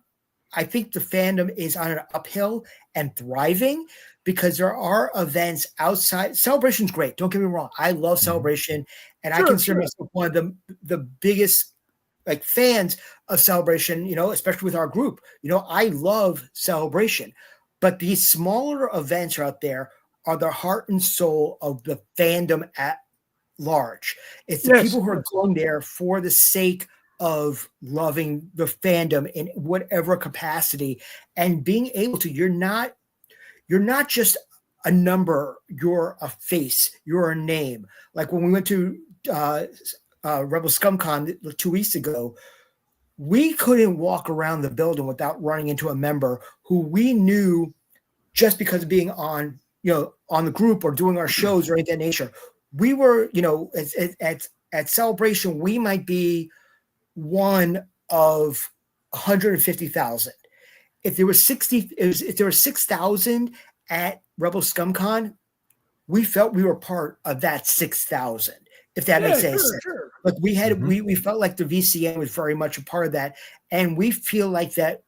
I think the fandom is on an uphill and thriving because there are events outside. Celebration's great. Don't get me wrong. I love Celebration, and I consider myself one of the biggest like fans of Celebration, you know, especially with our group. You know, I love Celebration, but these smaller events out there are the heart and soul of the fandom at large. It's the people who are going there for the sake of loving the fandom in whatever capacity and being able to. You're not just a number, you're a face, you're a name. Like when we went to Rebel ScumCon 2 weeks ago, we couldn't walk around the building without running into a member who we knew just because of being on, you know, on the group or doing our shows or anything of that nature. We were, you know, at Celebration, we might be one of 150,000. If there was 6,000 at Rebel ScumCon, we felt we were part of that 6,000. If that makes any sense. Sure. Like we had, we felt like the VCN was very much a part of that, and we feel like that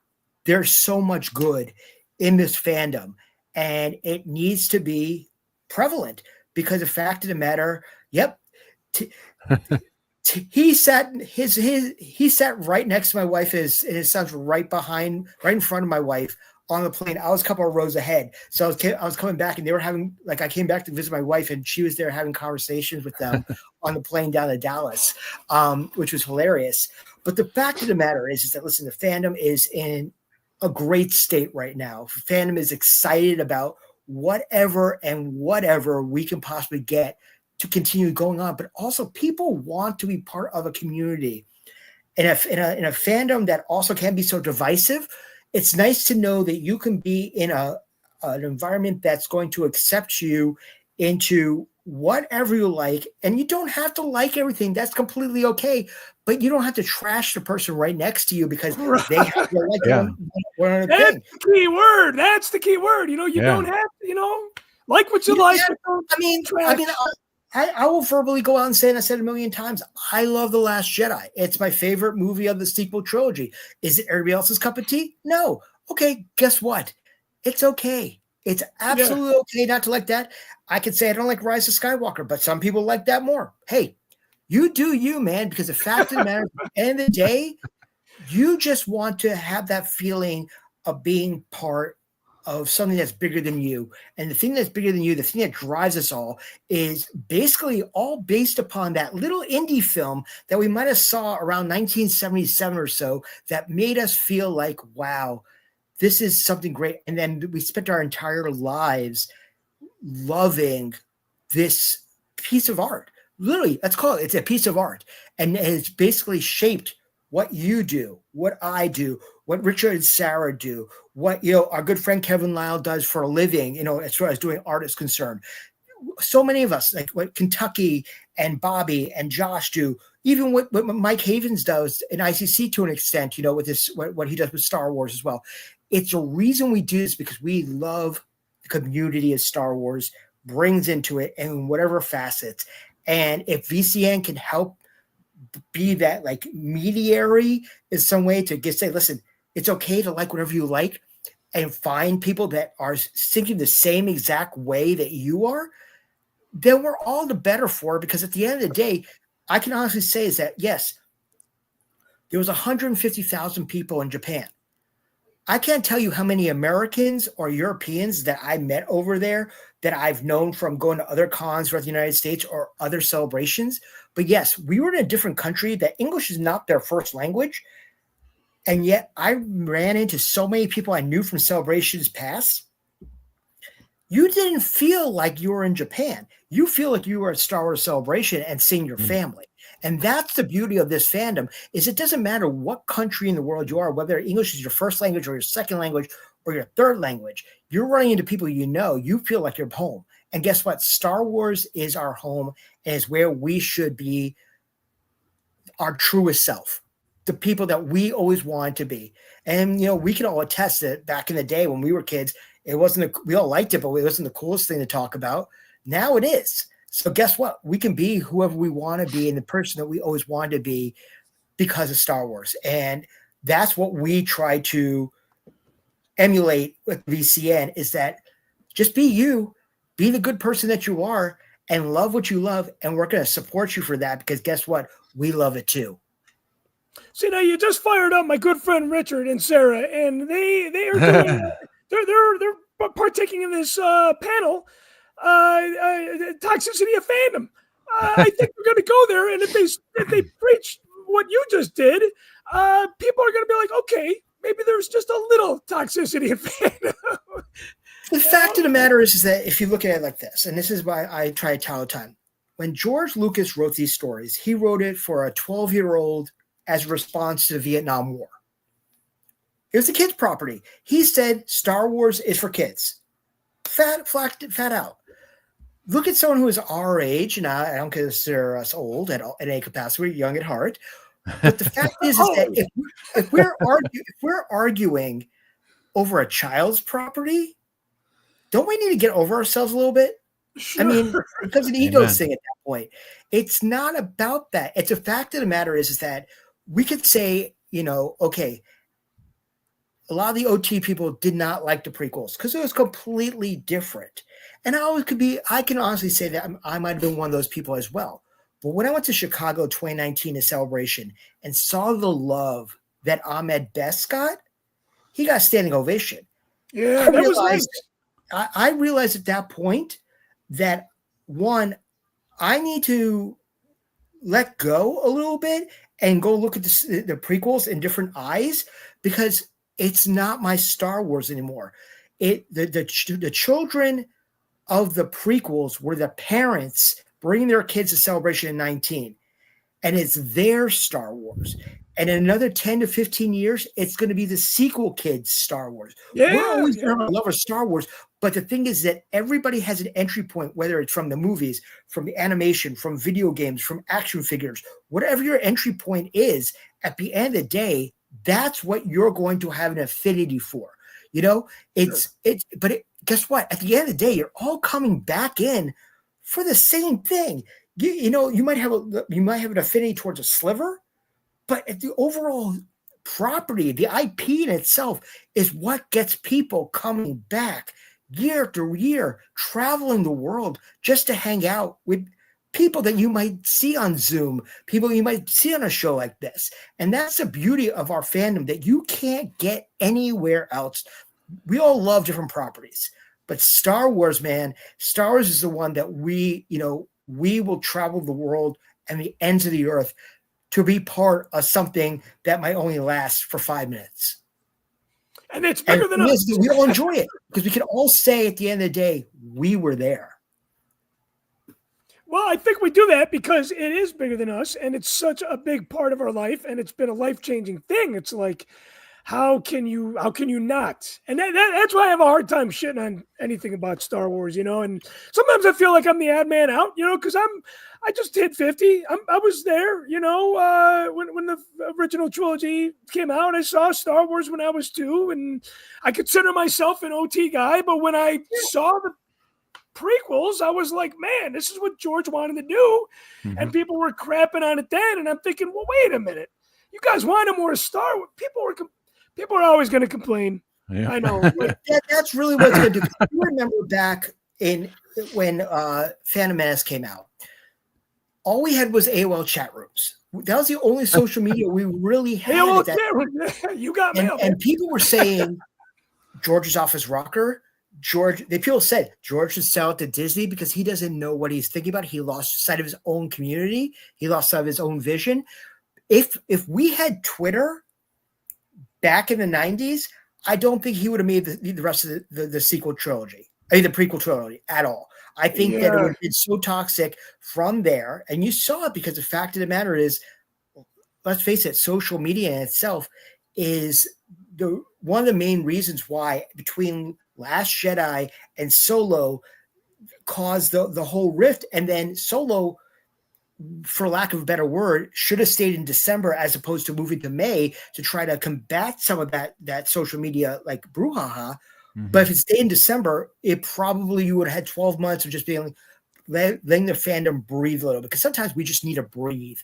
there's so much good in this fandom, and it needs to be prevalent because the fact of the matter, he sat right next to my wife, and his son's right in front of my wife on the plane. I was a couple of rows ahead. So I was coming back and they were having, like, I came back to visit my wife and she was there having conversations with them on the plane down to Dallas, which was hilarious. But the fact of the matter is that, listen, the fandom is in a great state right now. Fandom is excited about whatever we can possibly get to continue going on. But also people want to be part of a community. In a fandom that also can be so divisive, it's nice to know that you can be in an environment that's going to accept you into whatever you like, and you don't have to like everything. That's completely okay, but you don't have to trash the person right next to you because they have to like one other That's thing. the key word. That's the key word. You know, you don't have to, you know, like what you like. But don't I will verbally go out and say, and I said it a million times, I love The Last Jedi. It's my favorite movie of the sequel trilogy. Is it everybody else's cup of tea? No. Okay, guess what? It's okay. It's absolutely okay not to like that. I could say I don't like Rise of Skywalker, but some people like that more. Hey, you do you, man, because the fact of the matter, at the end of the day, you just want to have that feeling of being part of something that's bigger than you. And the thing that's bigger than you, the thing that drives us all, is basically all based upon that little indie film that we might have saw around 1977 or so that made us feel like, wow, this is something great. And then we spent our entire lives loving this piece of art. Literally, let's call it, it's a piece of art. And it's basically shaped what you do, what I do, what Richard and Sarah do, what, you know, our good friend Kevin Lyle does for a living, you know, as far as doing art is concerned. So many of us, like what Kentucky and Bobby and Josh do, even what Mike Havens does in ICC to an extent, you know, with this, what he does with Star Wars as well. It's a reason we do this because we love the community of Star Wars brings into it and whatever facets. And if VCN can help be that like mediary in some way to just say, listen, it's okay to like whatever you like and find people that are thinking the same exact way that you are, then we're all the better for it. Because at the end of the day, I can honestly say is that, yes, there was 150,000 people in Japan. I can't tell you how many Americans or Europeans that I met over there that I've known from going to other cons throughout the United States or other celebrations. But yes, we were in a different country that English is not their first language. And yet I ran into so many people I knew from celebrations past. You didn't feel like you were in Japan. You feel like you were at Star Wars Celebration and seeing your family. And that's the beauty of this fandom, is it doesn't matter what country in the world you are, whether English is your first language or your second language or your third language, you're running into people you know, you feel like you're home. And guess what? Star Wars is our home and is where we should be our truest self. the people that we always wanted to be. And, we can all attest that back in the day when we were kids, we all liked it, but it wasn't the coolest thing to talk about. Now it is. So guess what? We can be whoever we want to be and the person that we always wanted to be because of Star Wars. And that's what we try to emulate with VCN, is that just be you, be the good person that you are, and love what you love. And we're going to support you for that, because guess what? We love it too. See, now you just fired up my good friend Richard and Sarah, and they are doing they're partaking in this panel, toxicity of fandom. I think we're going to go there, and if they preach what you just did, people are going to be like, okay, maybe there's just a little toxicity of fandom. The fact of the matter is that if you look at it like this, and this is why I try to tell all the time, when George Lucas wrote these stories, he wrote it for a 12-year-old as a response to the Vietnam War. It was a kid's property. He said Star Wars is for kids. Fat out. Look at someone who is our age, and I don't consider us old at any capacity. We're young at heart. But the fact is that if we're arguing over a child's property, don't we need to get over ourselves a little bit? Sure. I mean, it becomes an ego thing at that point. It's not about that. It's a fact of the matter is that we could say, okay, a lot of the OT people did not like the prequels because it was completely different. And I can honestly say that I might have been one of those people as well. But when I went to Chicago 2019 to Celebration and saw the love that Ahmed Best got, he got a standing ovation. Yeah, that was nice. I realized at that point that, one, I need to let go a little bit and go look at the prequels in different eyes, because it's not my Star Wars anymore. The children of the prequels were the parents bringing their kids to Celebration in 19, and it's their Star Wars. And in another 10 to 15 years, it's going to be the sequel kids' Star Wars. Yeah, we're always going to love our Star Wars, but the thing is that everybody has an entry point, whether it's from the movies, from the animation, from video games, from action figures, whatever your entry point is, at the end of the day, that's what you're going to have an affinity for. Guess what? At the end of the day, you're all coming back in for the same thing. You might have an affinity towards a sliver, but at the overall property, the IP in itself is what gets people coming back year after year, traveling the world just to hang out with people that you might see on Zoom, people you might see on a show like this. And that's the beauty of our fandom that you can't get anywhere else. We all love different properties, but Star Wars, man, Star Wars is the one that we will travel the world and the ends of the earth to be part of something that might only last for 5 minutes. And it's bigger than us. We all enjoy it because we can all say at the end of the day, we were there. Well, I think we do that because it is bigger than us, and it's such a big part of our life, and it's been a life-changing thing. It's like, how can you not? And that's why I have a hard time shitting on anything about Star Wars, and sometimes I feel like I'm the odd man out, because I just hit 50. I was there, when the original trilogy came out. I saw Star Wars when I was 2, and I consider myself an OT guy, but when I saw the prequels, I was like, man, this is what George wanted to do. Mm-hmm. And people were crapping on it then, and I'm thinking, well, wait a minute. You guys wanted more Star Wars. People are always going to complain. Yeah. I know. That's really what it's going to do. You remember back when Phantom Menace came out, all we had was AOL chat rooms. That was the only social media we really had. AOL chat room. You got mail. And people were saying George is off his rocker. People said George should sell it to Disney because he doesn't know what he's thinking about. He lost sight of his own community. He lost sight of his own vision. If we had Twitter back in the 90s, I don't think he would have made the rest of the sequel trilogy, the prequel trilogy at all. I think that it would have been so toxic from there. And you saw it because the fact of the matter is, let's face it, social media in itself is one of the main reasons why between Last Jedi and Solo caused the whole rift. And then Solo for lack of a better word, should have stayed in December as opposed to moving to May to try to combat some of that social media like brouhaha. But if it stayed in December, it probably you would have had 12 months of just being letting the fandom breathe a little, because sometimes we just need to breathe.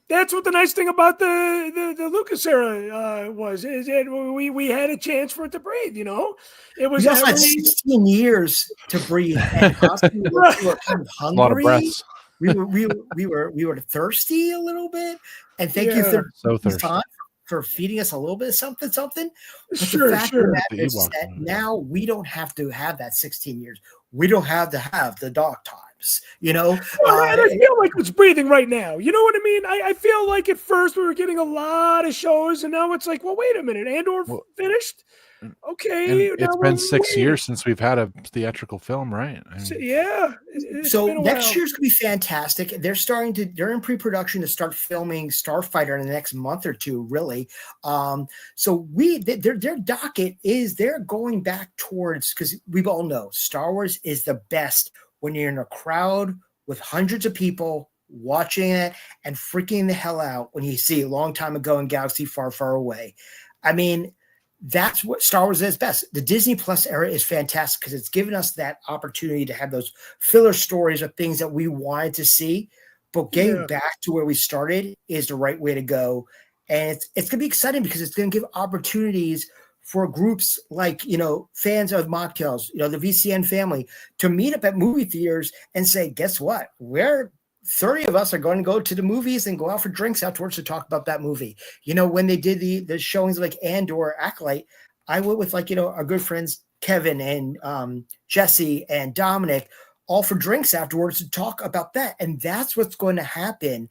That's what the nice thing about the Lucas era was, is that we had a chance for it to breathe. It was we also had 16 years to breathe, and possibly we were kind of hungry. A lot of breaths. we were thirsty a little bit, and thank you for feeding us a little bit of something. But the fact of the matter is that now we don't have to have that 16 years. We don't have to have the dark times. And I feel like it's breathing right now. You know what I mean? I feel like at first we were getting a lot of shows, and now it's like, well, wait a minute, Andor finished. Okay, it's been 6 years since we've had a theatrical film, right? So next year's gonna be fantastic. They're in pre-production to start filming Starfighter in the next month or two, really. So their docket they're going back towards, because we all know Star Wars is the best when you're in a crowd with hundreds of people watching it and freaking the hell out when you see a long time ago in Galaxy Far, Far Away. I mean, that's what Star Wars is best. The Disney Plus era is fantastic because it's given us that opportunity to have those filler stories of things that we wanted to see, but getting back to where we started is the right way to go. And it's going to be exciting because it's going to give opportunities for groups like, fans of Machtails, the VCN family, to meet up at movie theaters and say, guess what? 30 of us are going to go to the movies and go out for drinks afterwards to talk about that movie. When they did the showings like Andor, Acolyte, I went with our good friends Kevin and Jesse and Dominic, all for drinks afterwards to talk about that. And that's what's going to happen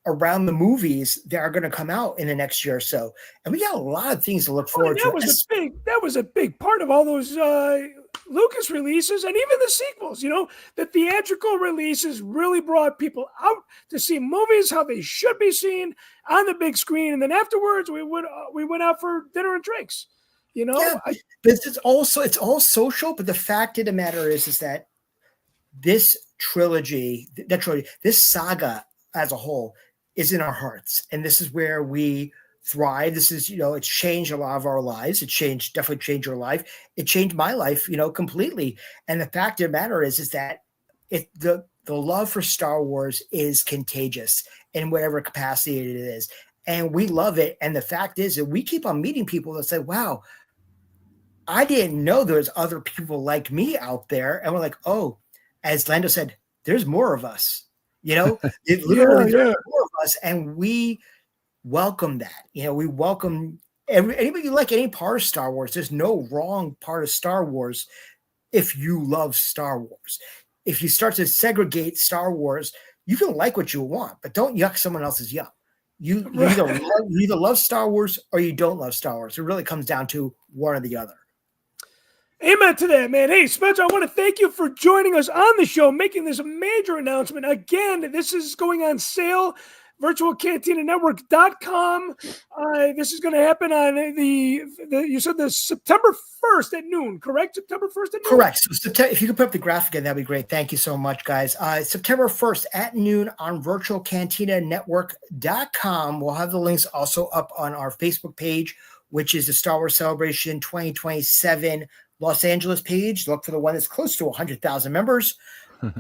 around the movies that are going to come out in the next year or so. And we got a lot of things to look forward to. That was a big part of all those Lucas releases, and even the sequels. The theatrical releases really brought people out to see movies how they should be seen on the big screen, and then afterwards we went out for dinner and drinks. But it's all social. But the fact of the matter is that this this saga as a whole is in our hearts, and this is where we thrive. This is, it's changed a lot of our lives. Definitely changed your life. It changed my life, completely. And the fact of the matter is that the love for Star Wars is contagious in whatever capacity it is. And we love it. And the fact is that we keep on meeting people that say, wow, I didn't know there's other people like me out there. And we're like, oh, as Lando said, there's more of us, it literally there's more of us. And we welcome that. We welcome anybody like any part of Star Wars. There's no wrong part of Star Wars if you love Star Wars. If you start to segregate Star Wars, you can like what you want, but don't yuck someone else's yuck. You either love Star Wars or you don't love Star Wars. It really comes down to one or the other. Amen to that, man. Hey, Spencer, I want to thank you for joining us on the show, making this major announcement. Again, this is going on sale. virtualcantinanetwork.com. This is going to happen on you said the September 1st at noon, correct? September 1st at noon? Correct. So if you could put up the graphic again, that'd be great. Thank you so much, guys. September 1st at noon on virtualcantinanetwork.com. We'll have the links also up on our Facebook page, which is the Star Wars Celebration 2027 Los Angeles page. Look for the one that's close to 100,000 members.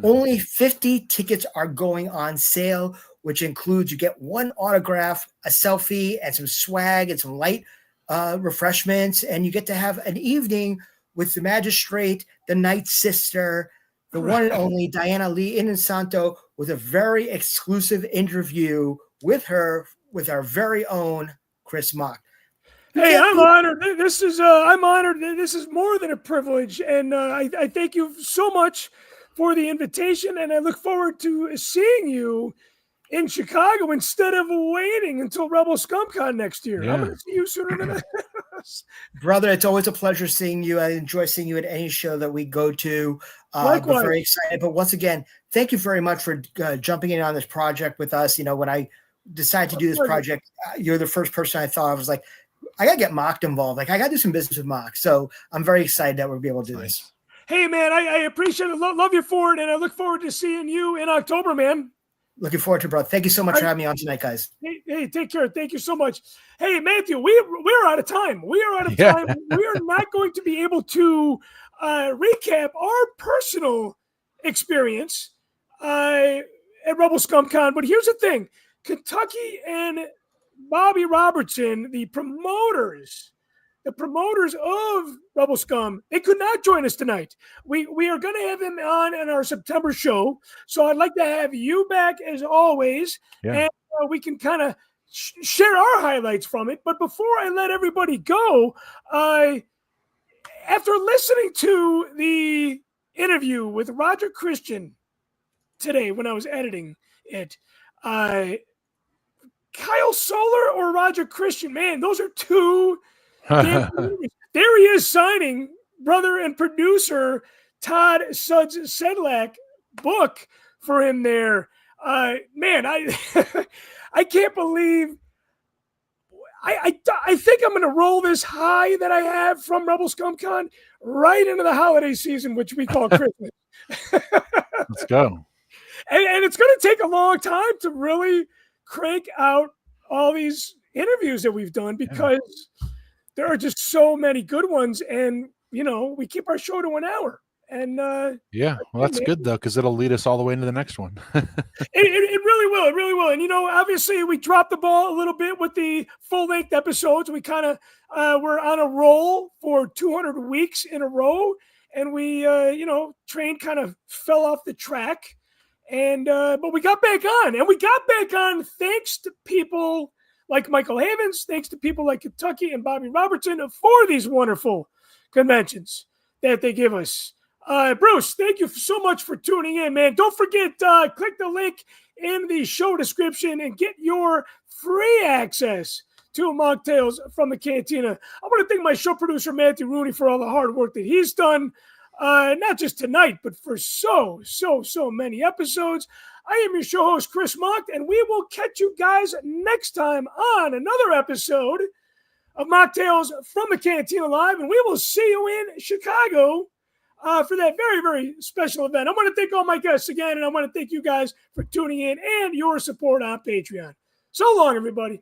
Only 50 tickets are going on sale, which includes you get one autograph, a selfie, and some swag and some light refreshments. And you get to have an evening with the magistrate, the Night Sister, the one and only Diana Lee Inosanto, with a very exclusive interview with her, with our very own Chris Mock. Hey, I'm honored. I'm honored. This is more than a privilege. And I thank you so much for the invitation. And I look forward to seeing you in Chicago instead of waiting until Rebel ScumCon next year. Yeah. I'm going to see you sooner than that. Brother, it's always a pleasure seeing you. I enjoy seeing you at any show that we go to. Likewise. I'm very excited. But once again, thank you very much for jumping in on this project with us. When I decided to do this project, you're the first person I thought. I was like, I got to get Mocked involved. I got to do some business with Mock. So I'm very excited that we'll be able to do this. Hey, man, I appreciate it. Love you for it, and I look forward to seeing you in October, man. Looking forward to it, bro. Thank you so much for having me on tonight, guys. Hey, take care. Thank you so much. Hey, Matthew, we're out of time. We are out of Yeah. time. We are not going to be able to recap our personal experience at Rebel Scum Con. But here's the thing. Kentucky and Bobby Robertson, the promoters of Rebel Scum, they could not join us tonight. We are going to have them on in our September show. So I'd like to have you back as always. Yeah. And we can kind of share our highlights from it. But before I let everybody go, after listening to the interview with Roger Christian today when I was editing it, Kyle Solar or Roger Christian, man, those are two. There he is signing brother and producer Todd Suds Sedlak book for him there. Man, I I can't believe I think I'm going to roll this high that I have from Rebel Scum Con right into the holiday season, which we call Christmas. Let's go. And it's going to take a long time to really crank out all these interviews that we've done because there are just so many good ones. And, you know, we keep our show to an hour. And yeah, well, that's good, though, because it'll lead us all the way into the next one. It really will. It really will. And, you know, obviously we dropped the ball a little bit with the full-length episodes. We kind of were on a roll for 200 weeks in a row. And we, you know, train kind of fell off the track. And but we got back on. And we got back on thanks to people like Michael Havens, thanks to people like Kentucky and Bobby Robertson for these wonderful conventions that they give us. Bruce, thank you so much for tuning in, man. Don't forget, click the link in the show description and get your free access to Machtails from the Cantina. I want to thank my show producer, Matthew Rooney, for all the hard work that he's done, not just tonight, but for so many episodes. I am your show host, Chris Mock, and we will catch you guys next time on another episode of Machtails from the Cantina Live, and we will see you in Chicago for that very, very special event. I want to thank all my guests again, and I want to thank you guys for tuning in and your support on Patreon. So long, everybody.